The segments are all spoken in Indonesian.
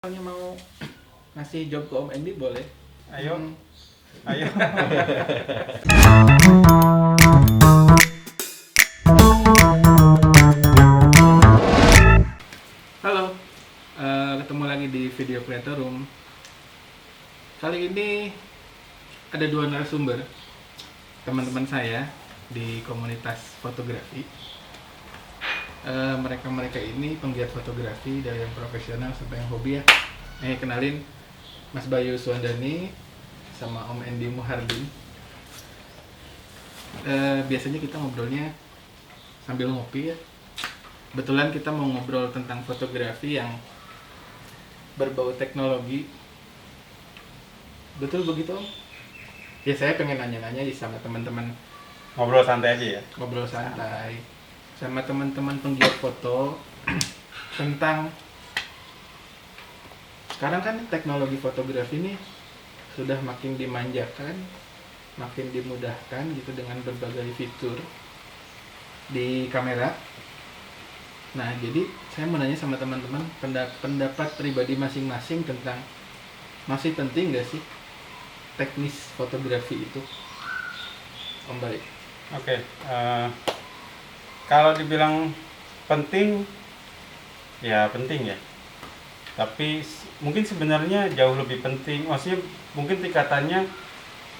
Misalnya mau ngasih job ke Om Endi boleh. Ayo, ayo. Halo, ketemu lagi di Video Creator Room. Kali ini ada dua narasumber, teman-teman saya di komunitas fotografi. Mereka ini penggiat fotografi dari yang profesional sampai yang hobi ya. Kenalin Mas Bayu Suandani sama Om Endi Muhardin. Biasanya kita ngobrolnya sambil ngopi ya. Betulan kita mau ngobrol tentang fotografi yang berbau teknologi. Betul begitu Om? Ya saya pengen nanya-nanya sama teman-teman, Ngobrol santai aja ya. ngobrol santai sama teman-teman penggiat foto tentang sekarang kan teknologi fotografi ini sudah makin dimanjakan, makin dimudahkan gitu dengan berbagai fitur di kamera. Nah, jadi saya mau nanya sama teman-teman pendapat pribadi masing-masing tentang masih penting nggak sih teknis fotografi itu, Om Baik? Oke, kalau dibilang penting, ya penting ya. Tapi mungkin sebenarnya jauh lebih penting. Maksudnya mungkin tingkatannya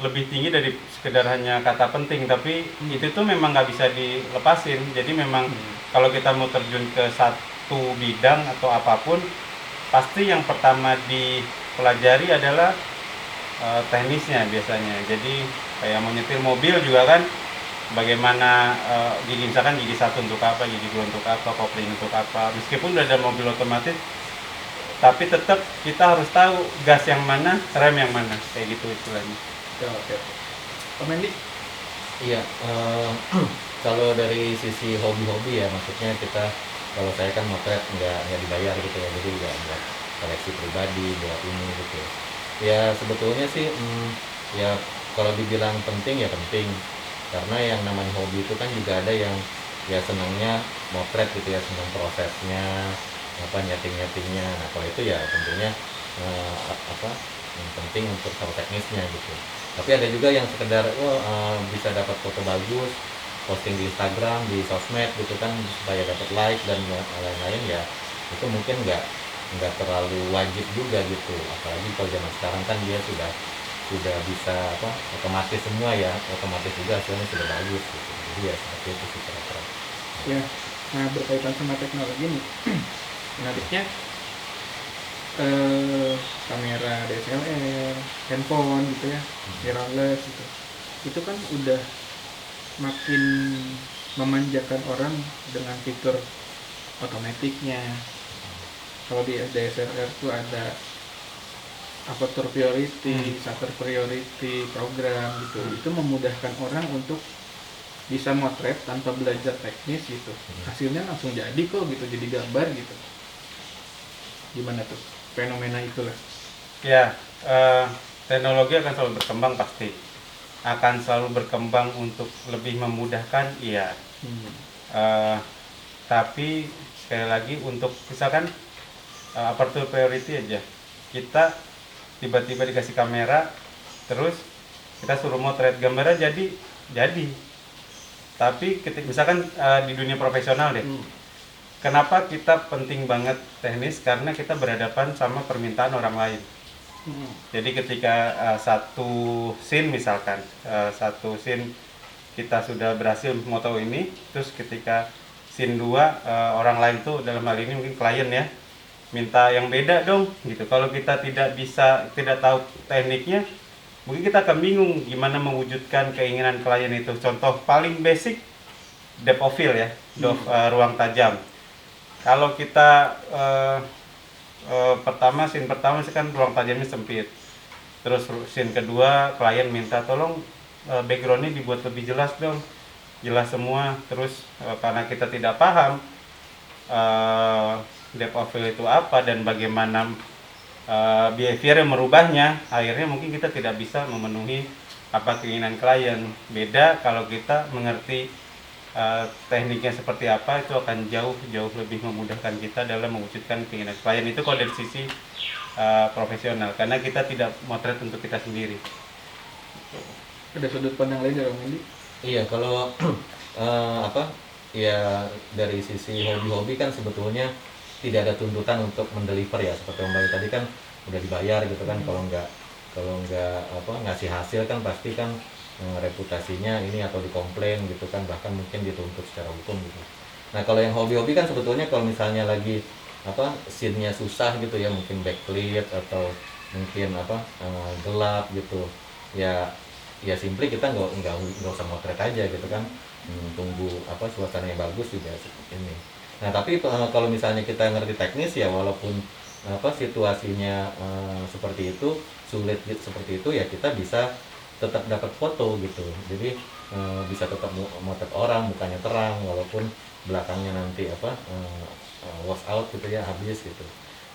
lebih tinggi dari sekedar hanya kata penting. Tapi itu tuh memang nggak bisa dilepasin. Jadi memang kalau kita mau terjun ke satu bidang atau apapun, pasti yang pertama dipelajari adalah teknisnya biasanya. Jadi kayak mau nyetir mobil juga kan, bagaimana gigi, misalkan gigi satu untuk apa, gigi dua untuk apa, kopling untuk apa. Meskipun udah ada mobil otomatis, tapi tetap kita harus tahu gas yang mana, rem yang mana, kayak gitu istilahnya. Oke. Om Endi? Iya, kalau dari sisi hobi-hobi ya, maksudnya kita, kalau saya kan motret nggak dibayar gitu ya, jadi nggak koleksi pribadi buat ini gitu. Ya sebetulnya sih, ya kalau dibilang penting ya penting, karena yang namanya hobi itu kan juga ada yang ya senangnya motret gitu ya, senang prosesnya, apa nyeting-nyetingnya. Nah kalau itu ya tentunya apa yang penting untuk tahu teknisnya gitu. Tapi ada juga yang sekedar bisa dapat foto bagus, posting di Instagram, di sosmed gitu kan, supaya dapat like dan lain-lain, ya itu mungkin nggak terlalu wajib juga gitu. Apalagi kalau zaman sekarang kan dia sudah bisa apa, otomatis semua ya, otomatis juga hasilnya sudah bagus gitu. Jadi ya seperti itu sih kira-kira. Ya, nah berkaitan sama teknologi nih, menariknya kamera DSLR, handphone gitu ya, mirrorless gitu. Itu kan udah makin memanjakan orang dengan fitur otomatiknya. Kalau di DSLR tuh ada aperture priority, shutter priority, program gitu. Itu memudahkan orang untuk bisa motret tanpa belajar teknis gitu. Hasilnya langsung jadi kok gitu, jadi gambar gitu. Gimana tuh fenomena itulah? Ya, teknologi akan selalu berkembang pasti. Akan selalu berkembang untuk lebih memudahkan, iya. Tapi sekali lagi untuk misalkan aperture priority aja, kita tiba-tiba dikasih kamera, terus kita suruh motret gambarnya jadi. Tapi ketika misalkan di dunia profesional deh, kenapa kita penting banget teknis? Karena kita berhadapan sama permintaan orang lain. Jadi ketika satu scene misalkan, satu scene kita sudah berhasil moto ini, terus ketika scene 2 orang lain tuh, dalam hal ini mungkin klien ya, minta yang beda dong gitu. Kalau kita tidak tahu tekniknya, mungkin kita akan bingung gimana mewujudkan keinginan klien itu. Contoh paling basic, depth of field ya, ruang tajam. Kalau kita scene pertama sih kan ruang tajamnya sempit. Terus scene kedua klien minta tolong backgroundnya dibuat lebih jelas dong, jelas semua. Terus karena kita tidak paham depth of field itu apa dan bagaimana behavior yang merubahnya, akhirnya mungkin kita tidak bisa memenuhi apa keinginan klien. Beda kalau kita mengerti tekniknya seperti apa, itu akan jauh lebih memudahkan kita dalam mewujudkan keinginan klien. Itu kalau dari sisi profesional, karena kita tidak motret untuk kita sendiri. Ada sudut pandang lain dari Bang Indi? Iya, kalau apa ya, dari sisi hobi-hobi kan sebetulnya tidak ada tuntutan untuk mendeliver ya, seperti Om Bayu tadi kan udah dibayar gitu kan. Kalau nggak apa ngasih hasil kan pasti kan reputasinya ini atau dikomplain gitu kan, bahkan mungkin dituntut secara hukum gitu. Nah kalau yang hobi-hobi kan sebetulnya kalau misalnya lagi apa scene-nya susah gitu ya, mungkin backlit atau mungkin apa gelap gitu ya, ya simply kita nggak usah motret aja gitu kan. Tunggu apa suasana yang bagus juga ini. Nah tapi kalau misalnya kita ngerti teknis ya, walaupun apa situasinya seperti itu, sulit gitu seperti itu ya, kita bisa tetap dapat foto gitu. Jadi bisa tetap motret orang mukanya terang walaupun belakangnya nanti apa wash out gitu ya, habis gitu.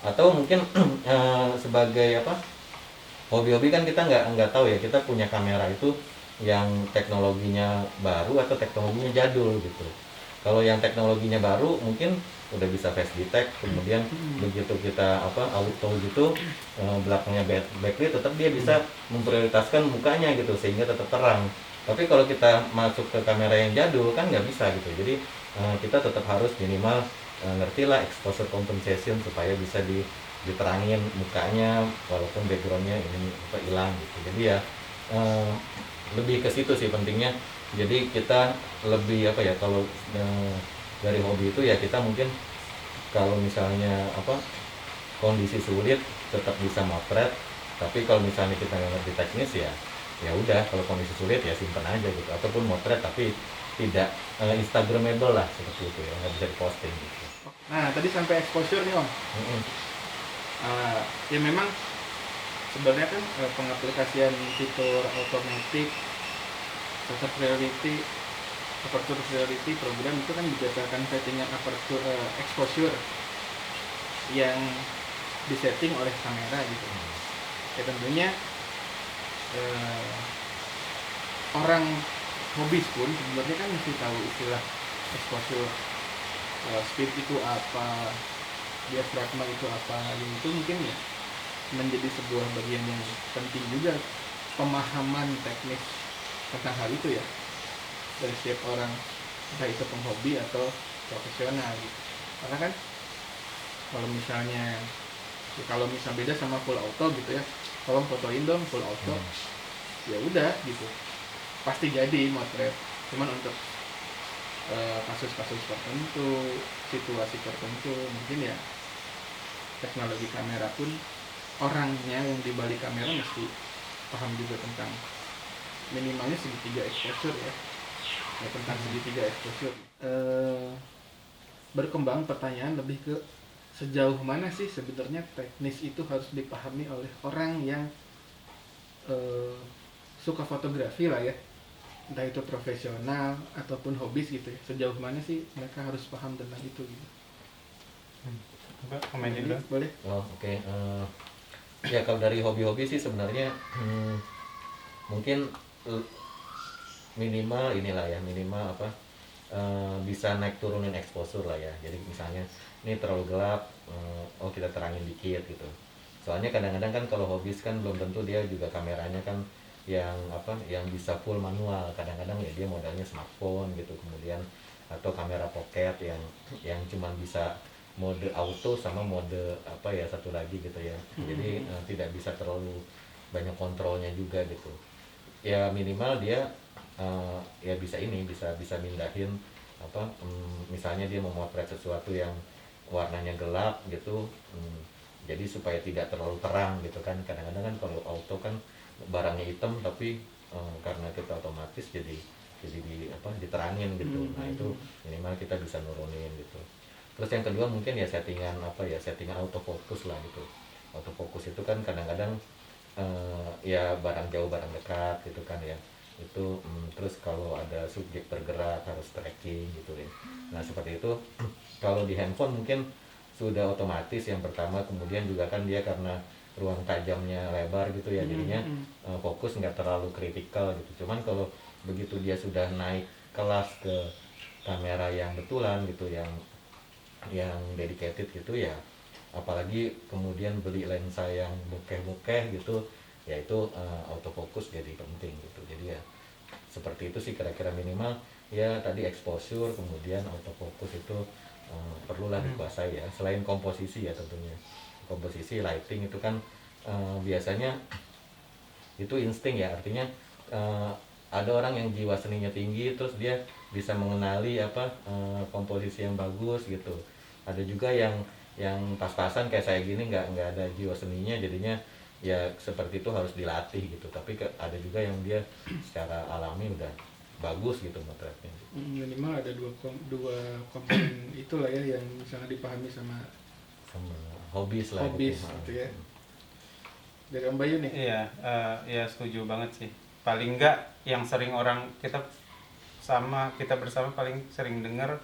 Atau mungkin sebagai apa hobi-hobi kan kita nggak tahu ya, kita punya kamera itu yang teknologinya baru atau teknologinya jadul gitu. Kalau yang teknologinya baru mungkin udah bisa face detect, kemudian begitu kita apa auto gitu belakangnya backlit, tetap dia bisa memprioritaskan mukanya gitu sehingga tetap terang. Tapi kalau kita masuk ke kamera yang jadul kan nggak bisa gitu. Jadi kita tetap harus minimal ngerti lah exposure compensation supaya bisa diterangin mukanya walaupun backgroundnya ini apa hilang gitu. Jadi ya lebih ke situ sih pentingnya. Jadi kita lebih apa ya, kalau dari hobi itu ya kita mungkin kalau misalnya apa kondisi sulit tetap bisa motret, tapi kalau misalnya kita nggak ngerti teknis ya ya udah, kalau kondisi sulit ya simpen aja gitu, ataupun motret tapi tidak instagramable lah seperti itu ya, nggak bisa diposting gitu. Nah, tadi sampai exposure nih Om. Ya memang sebenarnya kan pengaplikasian fitur automatic, shutter priority, aperture priority program itu kan berdasarkan settingan aperture exposure yang disetting oleh kamera gitu. Ya tentunya orang hobis pun sebenarnya kan mesti tahu istilah exposure, speed itu apa, diafragma itu apa, yang itu mungkin ya menjadi sebuah bagian yang penting juga, pemahaman teknis tentang hal itu ya dari setiap orang, entah itu penghobi atau profesional gitu. Karena kan kalau misal beda sama full auto gitu ya, tolong fotoin dong full auto, ya udah gitu pasti jadi motret. Cuman untuk kasus-kasus tertentu, situasi tertentu, mungkin ya teknologi kamera pun orangnya yang dibalik kamera mesti paham juga tentang minimalnya segitiga exposure ya, tentang segitiga exposure. Berkembang pertanyaan lebih ke sejauh mana sih sebenarnya teknis itu harus dipahami oleh orang yang suka fotografi lah ya, entah itu profesional ataupun hobis gitu ya. Sejauh mana sih mereka harus paham tentang itu gitu. Coba komenin dong. Boleh? Oke. Ya kalau dari hobi-hobi sih sebenarnya mungkin minimal inilah ya, minimal apa bisa naik turunin exposure lah ya. Jadi misalnya ini terlalu gelap, kita terangin dikit gitu. Soalnya kadang-kadang kan kalau hobis kan belum tentu dia juga kameranya kan yang apa yang bisa full manual. Kadang-kadang ya dia modalnya smartphone gitu, kemudian atau kamera pocket yang cuma bisa mode auto sama mode apa ya satu lagi gitu ya. Jadi tidak bisa terlalu banyak kontrolnya juga gitu. Ya minimal dia ya bisa mindahin apa misalnya dia memotret sesuatu yang warnanya gelap gitu, jadi supaya tidak terlalu terang gitu kan. Kadang-kadang kan kalau auto kan barangnya hitam tapi karena kita otomatis jadi diterangin gitu. Nah itu minimal kita bisa nurunin gitu. Terus yang kedua mungkin ya settingan autofocus lah gitu. Autofocus itu kan kadang-kadang ya barang jauh barang dekat gitu kan ya, itu terus kalau ada subjek bergerak harus tracking gitu ya. Nah seperti itu kalau di handphone mungkin sudah otomatis yang pertama, kemudian juga kan dia karena ruang tajamnya lebar gitu ya, jadinya fokus nggak terlalu kritikal gitu. Cuman kalau begitu dia sudah naik kelas ke kamera yang betulan gitu, yang dedicated gitu ya, apalagi kemudian beli lensa yang bokeh-bokeh gitu, ya itu autofocus jadi penting gitu. Jadi ya seperti itu sih kira-kira, minimal ya tadi exposure kemudian autofocus itu perlulah dikuasai ya. Selain komposisi ya tentunya, komposisi lighting itu kan biasanya itu insting ya, artinya ada orang yang jiwa seninya tinggi terus dia bisa mengenali komposisi yang bagus gitu. Ada juga yang pas-pasan kayak saya gini nggak ada jiwa seninya, jadinya ya seperti itu harus dilatih gitu. Tapi ada juga yang dia secara alami udah bagus gitu motretnya. Minimal ada dua komponen itulah ya yang sangat dipahami sama Hobis lah gitu ya. Dari Om Bayu nih. Iya, ya setuju banget sih. Paling enggak yang sering kita bersama paling sering dengar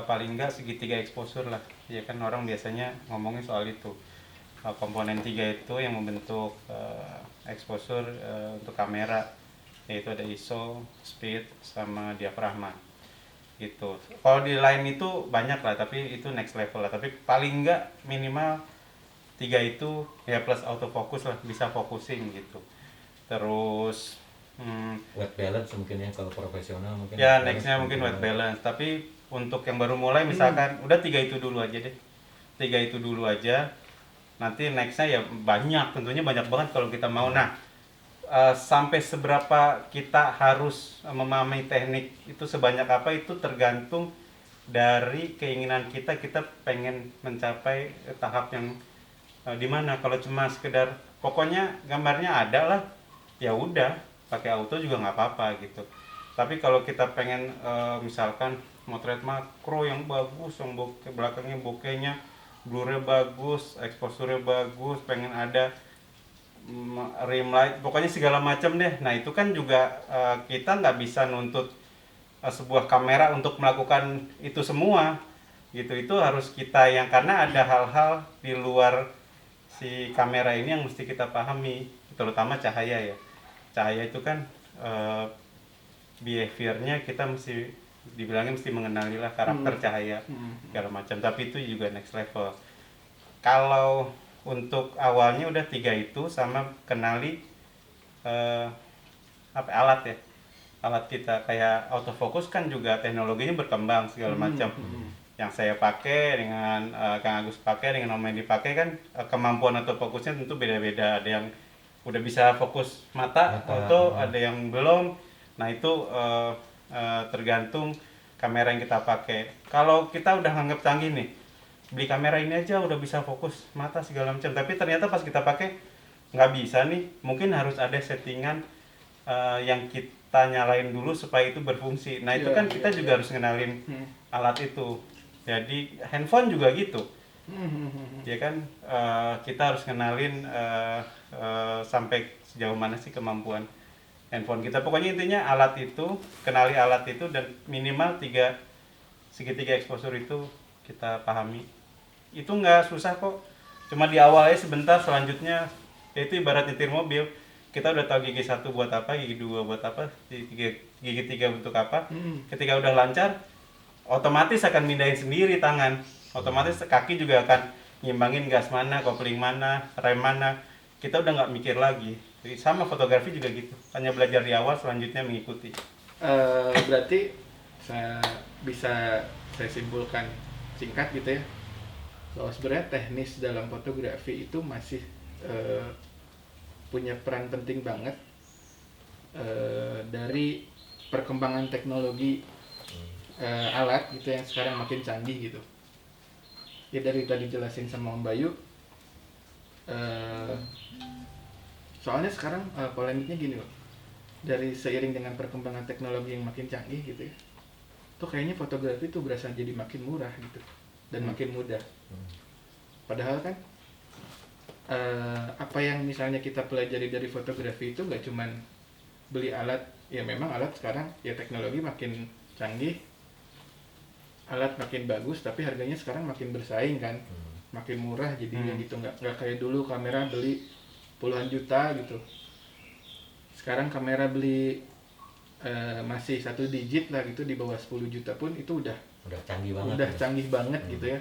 paling enggak segitiga exposure lah. Ya kan orang biasanya ngomongin soal itu. Komponen 3 itu yang membentuk exposure untuk kamera, yaitu ada ISO, speed, sama diafragma gitu. Kalau di lain itu banyak lah, tapi itu next level lah. Tapi paling enggak minimal 3 itu ya, plus autofocus lah, bisa focusing gitu. Terus white balance mungkin ya, kalau profesional mungkin ya nextnya mungkin white balance. Tapi untuk yang baru mulai misalkan udah 3 itu dulu aja deh, 3 itu dulu aja. Nanti nextnya ya banyak, tentunya banyak banget kalau kita mau. Nah, sampai seberapa kita harus memahami teknik itu sebanyak apa, itu tergantung dari keinginan kita pengen mencapai tahap yang di mana. Kalau cuma sekedar pokoknya gambarnya ada lah, ya udah pakai auto juga nggak apa-apa gitu. Tapi kalau kita pengen misalkan motret makro yang bagus, yang belakangnya bokehnya blurnya bagus, exposure-nya bagus, pengen ada rim light, pokoknya segala macam deh. Nah itu kan juga kita nggak bisa nuntut sebuah kamera untuk melakukan itu semua gitu. Itu harus kita yang, karena ada hal-hal di luar si kamera ini yang mesti kita pahami, terutama cahaya ya. Cahaya itu kan behaviornya kita dibilangnya mesti mengenali lah karakter cahaya segala macam. Tapi itu juga next level. Kalau untuk awalnya udah 3 itu, sama kenali alat ya, alat kita. Kayak autofocus kan juga teknologinya berkembang segala macam. Yang saya pakai dengan Kang Agus pakai dengan Om Edi pakai kan kemampuan autofocusnya tentu beda-beda. Ada yang udah bisa fokus mata auto, ada yang belum. Nah itu tergantung kamera yang kita pakai. Kalau kita udah nganggap canggih nih, beli kamera ini aja udah bisa fokus mata segala macam, tapi ternyata pas kita pakai nggak bisa nih, mungkin harus ada settingan yang kita nyalain dulu supaya itu berfungsi. Nah itu kan kita juga harus ngenalin alat itu. Jadi handphone juga gitu, ya kan, kita harus ngenalin sampai sejauh mana sih kemampuan handphone kita. Pokoknya intinya alat itu, kenali alat itu, dan minimal segitiga exposure itu kita pahami. Itu nggak susah kok, cuma di awalnya sebentar, selanjutnya itu ibarat nyetir mobil. Kita udah tahu gigi 1 buat apa, gigi 2 buat apa, gigi 3 untuk apa. Ketika udah lancar, otomatis akan mindahin sendiri tangan, otomatis kaki juga akan nyimbangin gas mana, kopling mana, rem mana. Kita udah nggak mikir lagi. Jadi sama fotografi juga gitu, hanya belajar di awal, selanjutnya mengikuti. Berarti saya simpulkan singkat gitu ya, bahwa sebenarnya teknis dalam fotografi itu masih punya peran penting banget dari perkembangan teknologi alat gitu yang sekarang makin canggih gitu. Ya dari tadi jelasin sama Om Bayu, soalnya sekarang polemiknya gini loh, dari seiring dengan perkembangan teknologi yang makin canggih gitu ya, tuh kayaknya fotografi tuh berasa jadi makin murah gitu dan makin mudah. Padahal kan apa yang misalnya kita pelajari dari fotografi itu nggak cuman beli alat. Ya memang alat sekarang ya teknologi makin canggih, alat makin bagus, tapi harganya sekarang makin bersaing kan, makin murah jadinya gitu. Nggak kayak dulu kamera beli puluhan juta gitu. Sekarang kamera beli masih 1 digit lah gitu, di bawah 10 juta pun itu udah canggih banget ya. canggih banget gitu ya.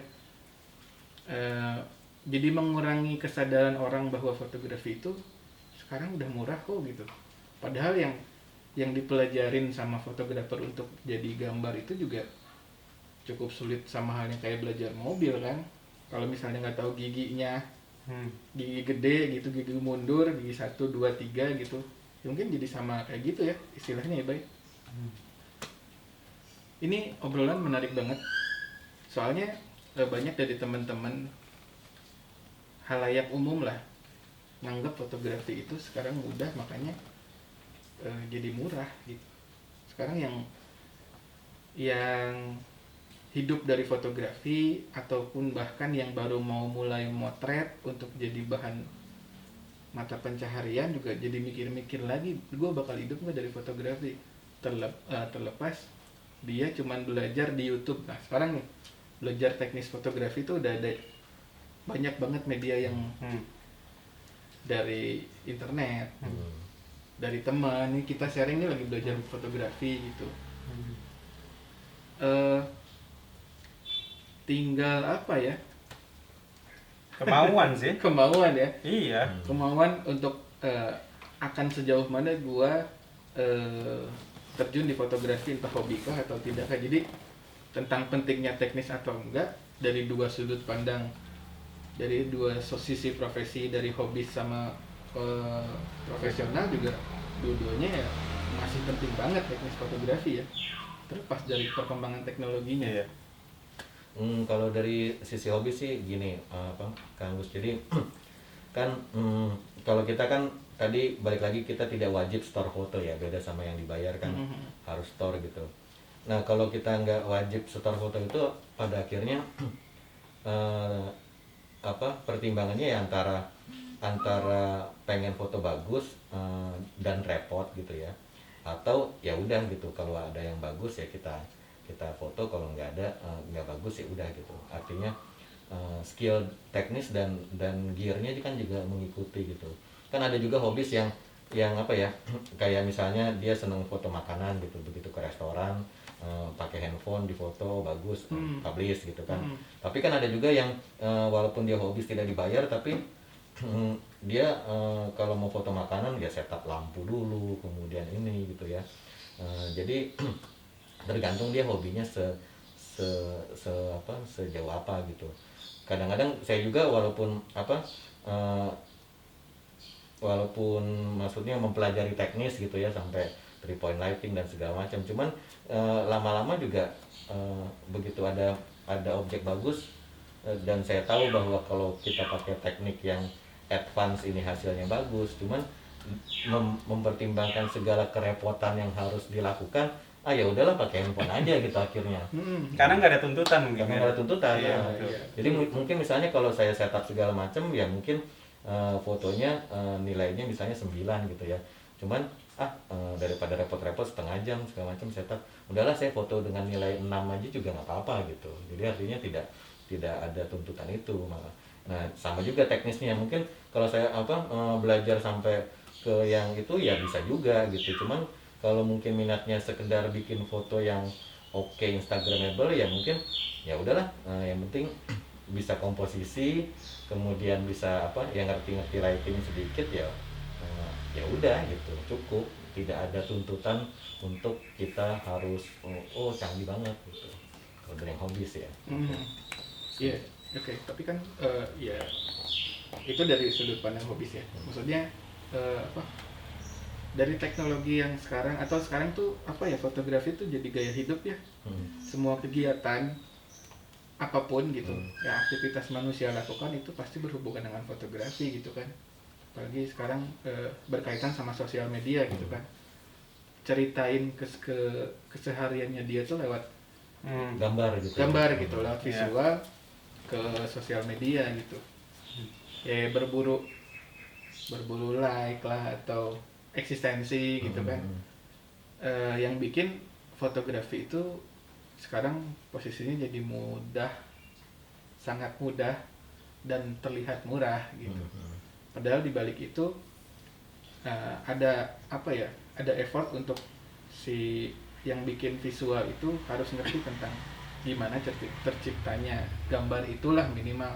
Jadi mengurangi kesadaran orang bahwa fotografi itu sekarang udah murah kok gitu. Padahal yang dipelajarin sama fotografer untuk jadi gambar itu juga cukup sulit, sama halnya kayak belajar mobil kan. Kalau misalnya nggak tahu giginya, gigi gede gitu, gigi mundur, gigi 1, 2, 3 gitu, ya mungkin jadi sama kayak gitu ya istilahnya ya Bay. Ini obrolan menarik banget, soalnya banyak dari teman-teman halayak umum lah nganggap fotografi itu sekarang mudah, makanya jadi murah gitu. Sekarang yang hidup dari fotografi ataupun bahkan yang baru mau mulai motret untuk jadi bahan mata pencaharian juga jadi mikir-mikir lagi, gue bakal hidup nggak dari fotografi, terlepas dia cuman belajar di YouTube. Nah sekarang nih belajar teknis fotografi itu udah ada banyak banget media yang dari internet, dari teman. Nih kita sharing nih lagi belajar fotografi gitu. Tinggal apa ya? Kemauan sih. Kemauan ya. Iya. Kemauan untuk akan sejauh mana gua terjun di fotografi, entah hobi kah atau tidak kah. Jadi tentang pentingnya teknis atau enggak dari dua sudut pandang, dari dua sisi profesi, dari hobi sama profesional juga, dua-duanya ya masih penting banget teknis fotografi ya, terlepas dari perkembangan teknologinya. Iya. Kalau dari sisi hobi sih gini, Kang Gus. Jadi kan kalau kita kan tadi balik lagi, kita tidak wajib store foto ya, beda sama yang dibayar kan, harus store gitu. Nah kalau kita nggak wajib store foto itu, pada akhirnya pertimbangannya ya antara pengen foto bagus dan repot gitu ya, atau ya udah gitu, kalau ada yang bagus ya kita foto, kalau nggak ada nggak bagus ya udah gitu. Artinya skill teknis dan gearnya kan juga mengikuti gitu. Kan ada juga hobis yang apa ya, kayak misalnya dia seneng foto makanan gitu, begitu ke restoran pakai handphone di foto bagus, publish gitu kan. Tapi kan ada juga yang walaupun dia hobis tidak dibayar, tapi dia kalau mau foto makanan dia setup lampu dulu, kemudian ini gitu ya. Jadi tergantung dia hobinya sejauh apa gitu. Kadang-kadang saya juga walaupun maksudnya mempelajari teknis gitu ya, sampai 3-point lighting dan segala macam, cuman lama-lama juga begitu ada objek bagus dan saya tahu bahwa kalau kita pakai teknik yang advance ini hasilnya bagus, cuman mempertimbangkan segala kerepotan yang harus dilakukan, ya udahlah pakai handphone aja gitu akhirnya. Karena nggak ada tuntutan mungkin. Karena nggak ada tuntutan. Iya, Ya. Jadi mungkin misalnya kalau saya setup segala macam ya mungkin fotonya nilainya misalnya 9 gitu ya. Cuman daripada repot-repot setengah jam segala macam setup, udahlah saya foto dengan nilai 6 aja juga nggak apa-apa gitu. Jadi artinya tidak ada tuntutan itu malah. Nah sama juga teknisnya, mungkin kalau saya belajar sampai ke yang itu ya bisa juga gitu. Cuman kalau mungkin minatnya sekedar bikin foto yang oke, instagramable, ya mungkin ya udahlah, yang penting bisa komposisi, kemudian bisa yang ngerti lighting sedikit ya, ya udah gitu, cukup. Tidak ada tuntutan untuk kita harus canggih banget gitu kalau dari yang hobis ya. Iya, oke. Tapi kan ya itu dari sudut pandang hobis ya. Maksudnya dari teknologi yang sekarang, atau sekarang tuh fotografi tuh jadi gaya hidup ya. Semua kegiatan apapun gitu, yang aktivitas manusia lakukan itu pasti berhubungan dengan fotografi gitu kan. Apalagi sekarang berkaitan sama sosial media gitu kan. Ceritain kesehariannya dia tuh lewat gambar gitu, lewat visual ke sosial media gitu. Ya berburu like lah, atau eksistensi gitu kan. Yang bikin fotografi itu sekarang posisinya jadi sangat mudah dan terlihat murah gitu. Padahal di balik itu ada effort untuk si yang bikin visual itu harus ngerti tentang gimana terciptanya gambar itulah minimal,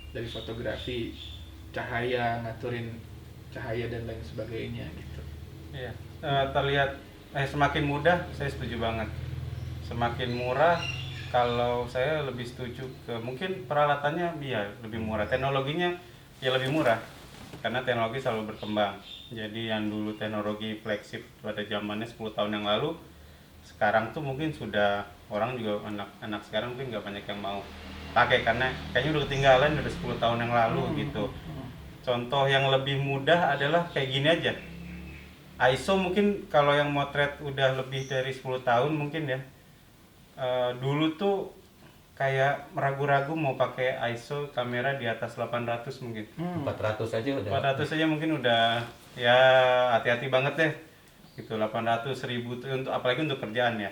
dari fotografi, cahaya, ngaturin cahaya dan lain sebagainya gitu. Iya. Terlihat semakin mudah, saya setuju banget. Semakin murah, kalau saya lebih setuju ke mungkin peralatannya ya lebih murah, teknologinya ya lebih murah karena teknologi selalu berkembang. Jadi yang dulu teknologi flagship pada zamannya 10 tahun yang lalu, sekarang tuh mungkin sudah orang juga anak sekarang mungkin nggak banyak yang mau pakai karena kayaknya udah ketinggalan udah 10 tahun yang lalu gitu. Contoh yang lebih mudah adalah kayak gini aja. ISO mungkin kalau yang motret udah lebih dari 10 tahun mungkin ya. Dulu tuh kayak ragu-ragu mau pakai ISO kamera di atas 800 mungkin. 400 aja udah. 400 aja mungkin udah ya hati-hati banget deh. Gitu 800 1000 tuh untuk apalagi untuk kerjaan ya.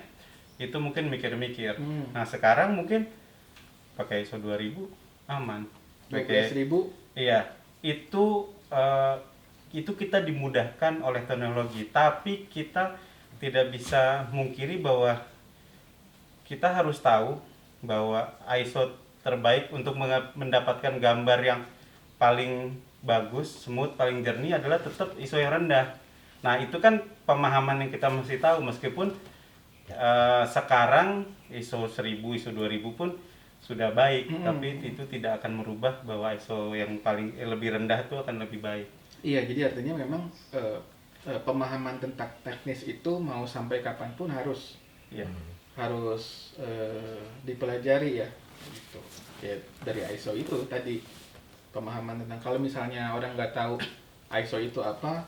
Itu mungkin mikir-mikir. Nah, sekarang mungkin pakai ISO 2000 aman. Pakai 12.000. Iya, itu kita dimudahkan oleh teknologi, tapi kita tidak bisa mungkiri bahwa kita harus tahu bahwa ISO terbaik untuk mendapatkan gambar yang paling bagus, smooth, paling jernih adalah tetap ISO yang rendah. Nah, itu kan pemahaman yang kita mesti tahu meskipun sekarang ISO 1000, ISO 2000 pun sudah baik, tapi itu tidak akan merubah bahwa ISO yang paling lebih rendah itu akan lebih baik. Iya, jadi artinya memang pemahaman tentang teknis itu mau sampai kapanpun harus dipelajari ya, gitu. Ya, dari ISO itu tadi pemahaman tentang kalau misalnya orang nggak tahu ISO itu apa,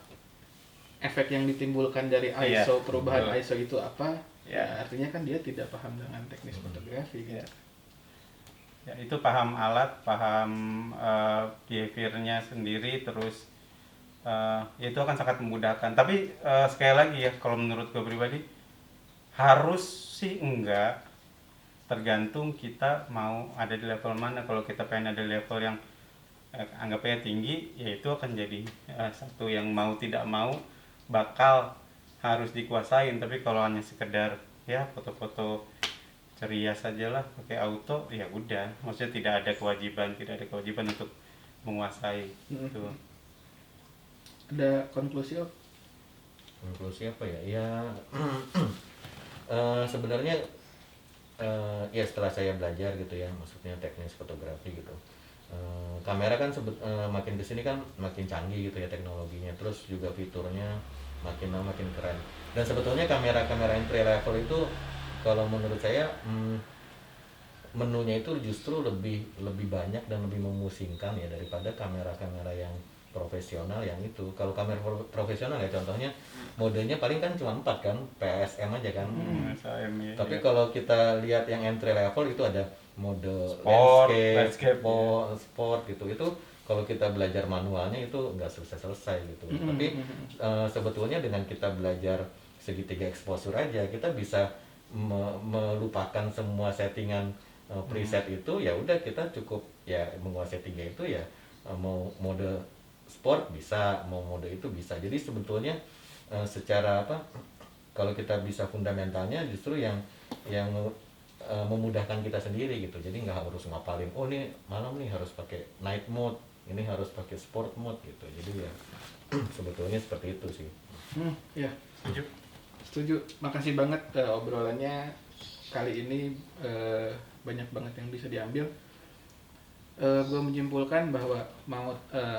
efek yang ditimbulkan dari ISO, perubahan ISO itu apa, ya artinya kan dia tidak paham dengan teknis fotografi gitu. Ya, itu paham alat, paham behaviornya sendiri, terus itu akan sangat memudahkan. Tapi sekali lagi ya, kalau menurut gue pribadi harus sih enggak, tergantung kita mau ada di level mana. Kalau kita pengen ada di level yang anggapnya tinggi, ya itu akan jadi satu yang mau tidak mau bakal harus dikuasain. Tapi kalau hanya sekedar ya foto-foto ceria sajalah pakai auto, ya udah, maksudnya tidak ada kewajiban untuk menguasai itu. Ada konklusi apa? Konklusi apa ya? Ya sebenarnya ya setelah saya belajar gitu ya, maksudnya teknis fotografi gitu, kamera kan makin kesini kan makin canggih gitu ya teknologinya, terus juga fiturnya makin lama makin keren. Dan sebetulnya kamera-kamera entry level itu kalau menurut saya menunya itu justru lebih banyak dan lebih memusingkan ya daripada kamera-kamera yang profesional yang itu. Kalau kamera profesional ya contohnya modenya paling kan cuma 4 kan, PSM aja kan. Tapi kalau kita lihat yang entry level itu ada mode landscape, sport gitu. Itu kalau kita belajar manualnya itu nggak selesai gitu. Tapi sebetulnya dengan kita belajar segitiga exposure aja kita bisa melupakan semua settingan preset itu, ya udah kita cukup ya menguasai 3 itu ya, mau mode sport bisa, mau mode itu bisa. Jadi sebetulnya secara apa, kalau kita bisa fundamentalnya justru yang memudahkan kita sendiri gitu. Jadi nggak harus ngapalin, oh ini malam nih harus pakai night mode, ini harus pakai sport mode gitu. Jadi ya sebetulnya seperti itu sih. Ya, setuju. Makasih banget obrolannya kali ini, banyak banget yang bisa diambil. Gue menyimpulkan bahwa mau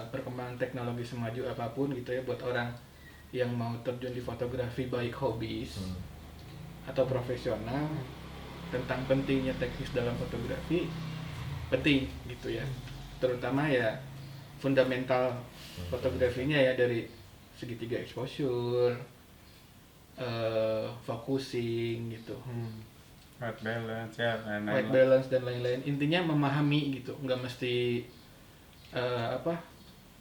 perkembangan teknologi semaju apapun gitu ya, buat orang yang mau terjun di fotografi baik hobis atau profesional, tentang pentingnya teknis dalam fotografi penting gitu ya, terutama ya fundamental fotografinya ya, dari segitiga exposure, focusing gitu, White balance ya, white balance dan lain-lain. Intinya memahami gitu, nggak mesti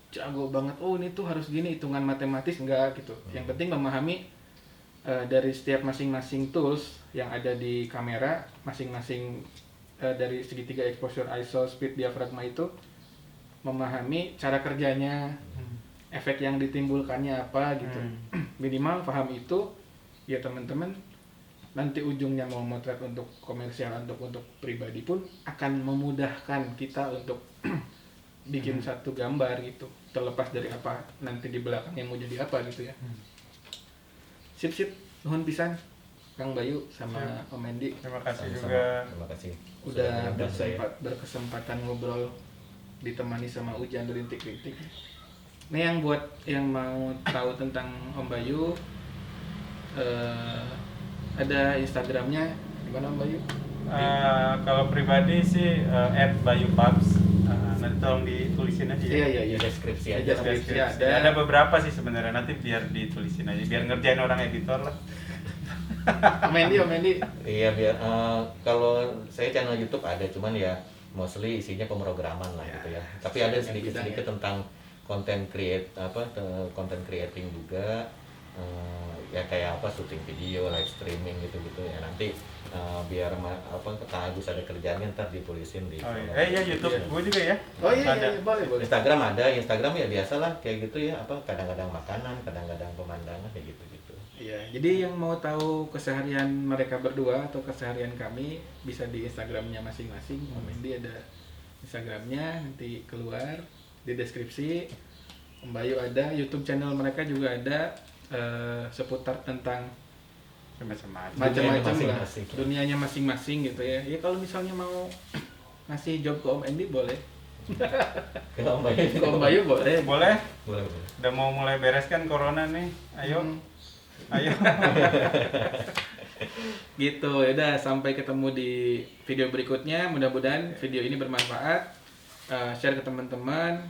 jago banget, oh ini tuh harus gini, hitungan matematis, enggak gitu. Yang penting memahami dari setiap masing-masing tools yang ada di kamera masing-masing, dari segitiga exposure, ISO, speed, diafragma itu, memahami cara kerjanya, efek yang ditimbulkannya apa gitu. Minimal paham itu, ya teman-teman nanti ujungnya mau motret untuk komersial untuk pribadi pun akan memudahkan kita untuk bikin satu gambar gitu, terlepas dari apa nanti di belakang yang mau jadi apa gitu ya. Sip, nuhun pisan Kang Bayu sama Siap. Om Endi Terima kasih Sama-sama. juga. Terima kasih. udah mengundang saya. berkesempatan ngobrol ditemani sama hujan rintik-rintik. Nih yang buat yang mau tahu tentang Om Bayu, ada Instagramnya di mana Om Bayu? Kalau pribadi sih @bayupubs. Nanti tolong ditulisin aja ya. Iya. Di deskripsi Ada aja. deskripsi. Deskripsi. Ada beberapa sih sebenarnya, nanti biar ditulisin aja, biar ngerjain orang editor lah. Om Endi. Iya, biar kalau saya channel YouTube ada, cuman ya mostly isinya pemrograman lah gitu ya. Tapi ada sedikit-sedikit tentang content creating juga. Ya kayak apa, syuting video, live streaming gitu-gitu ya. Nanti biar Kang Agus ada kerjaannya ntar ditulisin di Oh iya, ya YouTube gue juga ya. Oh iya, Ada. boleh. Instagram ada, Instagram ya biasalah kayak gitu ya, kadang-kadang makanan, kadang-kadang pemandangan kayak gitu-gitu. Iya, jadi yang mau tahu keseharian mereka berdua atau keseharian kami bisa di Instagramnya masing-masing. Om Endi ada Instagramnya, nanti keluar di deskripsi. Om Bayu ada, YouTube channel mereka juga ada, seputar tentang macam-macam lah, masing-masing. dunianya masing-masing gitu ya. Ya kalau misalnya mau ngasih job ke Om Endi boleh, Kalau Om Bayu, ke Om Bayu boleh. Boleh. boleh. Udah mau mulai beres kan corona nih. Ayo. Ayo. Gitu ya udah, sampai ketemu di video berikutnya. Mudah-mudahan video ini bermanfaat. Share ke teman-teman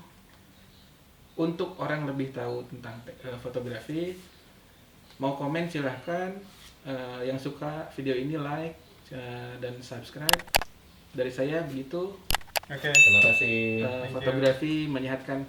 untuk orang lebih tahu tentang fotografi. Mau komen silahkan. Yang suka video ini like dan subscribe. Dari saya begitu. Oke. Terima kasih. Thank you. Fotografi menyehatkan.